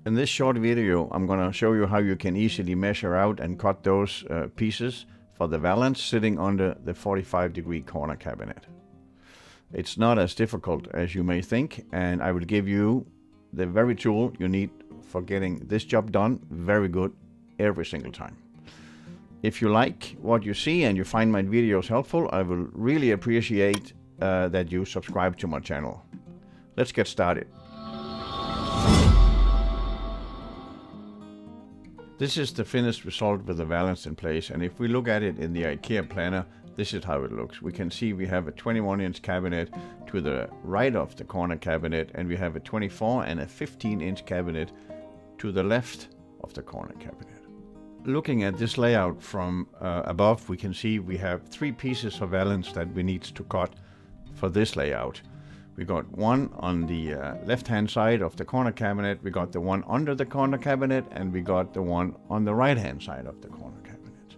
In this short video, I'm going to show you how you can easily measure out and cut those pieces for the valance sitting under the 45-degree corner cabinet. It's not as difficult as you may think, and I will give you the very tool you need for getting this job done very good every single time. If you like what you see and you find my videos helpful, I will really appreciate that you subscribe to my channel. Let's get started. This is the finished result with the valance in place, and if we look at it in the Ikea planner, this is how it looks. We can see we have a 21-inch cabinet to the right of the corner cabinet, and we have a 24 and a 15-inch cabinet to the left of the corner cabinet. Looking at this layout from above, we can see we have three pieces of valance that we need to cut for this layout. We got one on the left-hand side of the corner cabinet, we got the one under the corner cabinet, and we got the one on the right-hand side of the corner cabinet.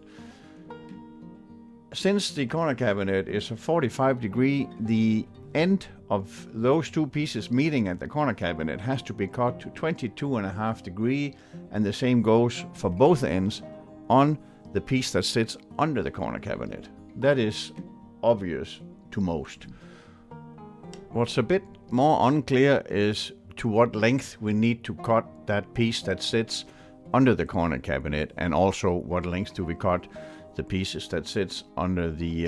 Since the corner cabinet is a 45-degree, the end of those two pieces meeting at the corner cabinet has to be cut to 22.5 degrees, and the same goes for both ends on the piece that sits under the corner cabinet. That is obvious to most. What's a bit more unclear is to what length we need to cut that piece that sits under the corner cabinet, and also what length do we cut the pieces that sits under the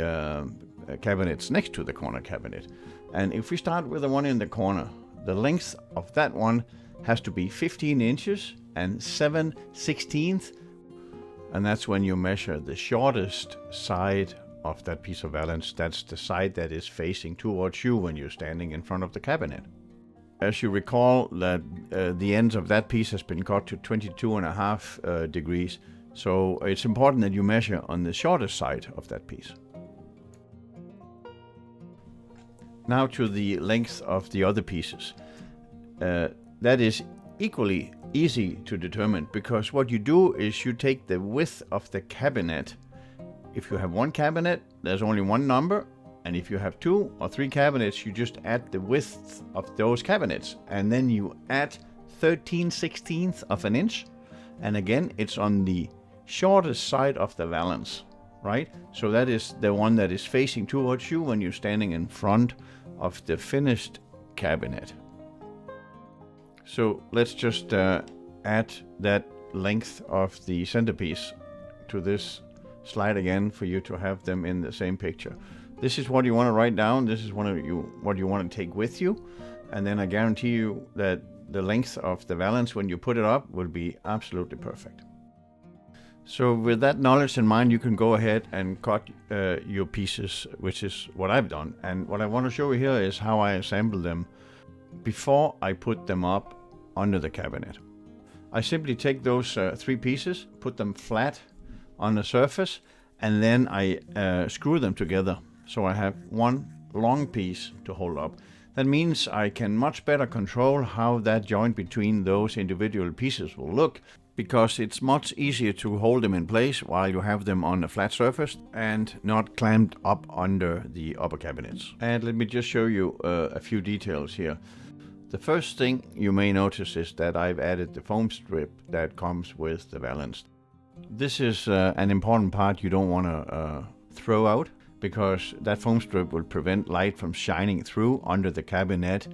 cabinets next to the corner cabinet. And if we start with the one in the corner, the length of that one has to be 15 inches and 7/16, and that's when you measure the shortest side of that piece of valance. That's the side that is facing towards you when you're standing in front of the cabinet. As you recall, that the ends of that piece has been cut to 22.5 degrees, so it's important that you measure on the shortest side of that piece. Now to the length of the other pieces. That is equally easy to determine, because what you do is you take the width of the cabinet. If you have one cabinet, there's only one number, and if you have 2 or 3 cabinets, you just add the width of those cabinets, and then you add 13/16 of an inch, and again, it's on the shortest side of the valance, right? So that is the one that is facing towards you when you're standing in front of the finished cabinet. So let's just add that length of the centerpiece to this slide again for you to have them in the same picture. This is what you want to write down. This is what you want to take with you, and then I guarantee you that the length of the valance when you put it up will be absolutely perfect. So with that knowledge in mind, you can go ahead and cut your pieces, which is what I've done. And what I want to show you here is how I assemble them before I put them up under the cabinet. I simply take those 3 pieces, put them flat on the surface, and then I screw them together, so I have one long piece to hold up. That means I can much better control how that joint between those individual pieces will look, because it's much easier to hold them in place while you have them on a flat surface and not clamped up under the upper cabinets. And let me just show you a few details here. The first thing you may notice is that I've added the foam strip that comes with the valance. This is an important part you don't want to throw out, because that foam strip will prevent light from shining through under the cabinet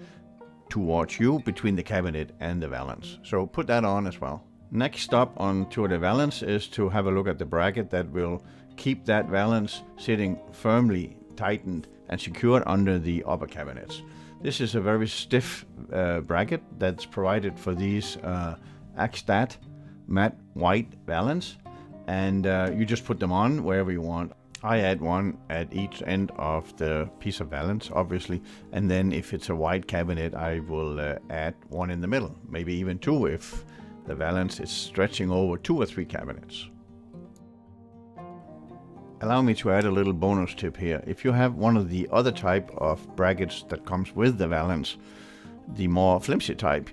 towards you between the cabinet and the valance. So put that on as well. Next up onto the valance is to have a look at the bracket that will keep that valance sitting firmly tightened and secured under the upper cabinets. This is a very stiff bracket that's provided for these Axstat matte white valance, and you just put them on wherever you want. I add one at each end of the piece of valance, obviously, and then if it's a wide cabinet, I will add one in the middle, maybe even 2 if the valance is stretching over 2 or 3 cabinets. Allow me to add a little bonus tip here. If you have one of the other type of brackets that comes with the valance, the more flimsy type,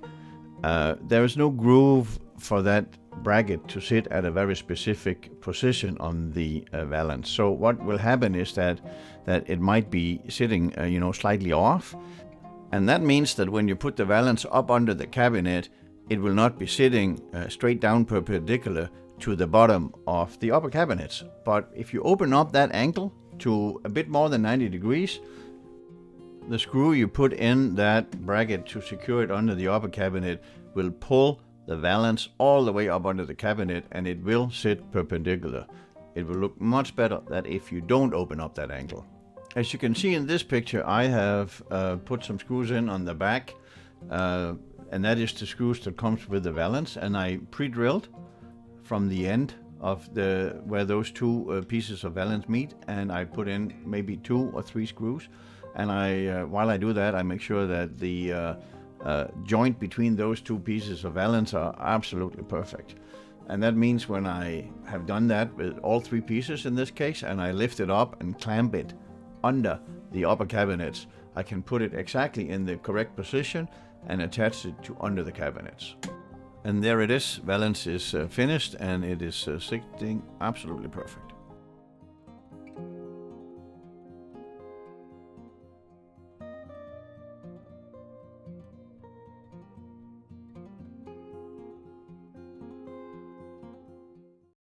there is no groove for that bracket to sit at a very specific position on the valance. So what will happen is that it might be sitting slightly off, and that means that when you put the valance up under the cabinet, it will not be sitting straight down perpendicular to the bottom of the upper cabinets. But if you open up that angle to a bit more than 90 degrees, the screw you put in that bracket to secure it under the upper cabinet will pull the valance all the way up under the cabinet, and it will sit perpendicular. It will look much better than if you don't open up that angle. As you can see in this picture, I have put some screws in on the back, and that is the screws that comes with the valance, and I pre-drilled from the end of where those two pieces of valance meet, and I put in maybe 2 or 3 screws, and while I do that, I make sure that the joint between those 2 pieces of valance are absolutely perfect. And that means when I have done that with all 3 pieces in this case, and I lift it up and clamp it under the upper cabinets, I can put it exactly in the correct position and attach it to under the cabinets. And there it is. Valance is finished, and it is sitting absolutely perfect.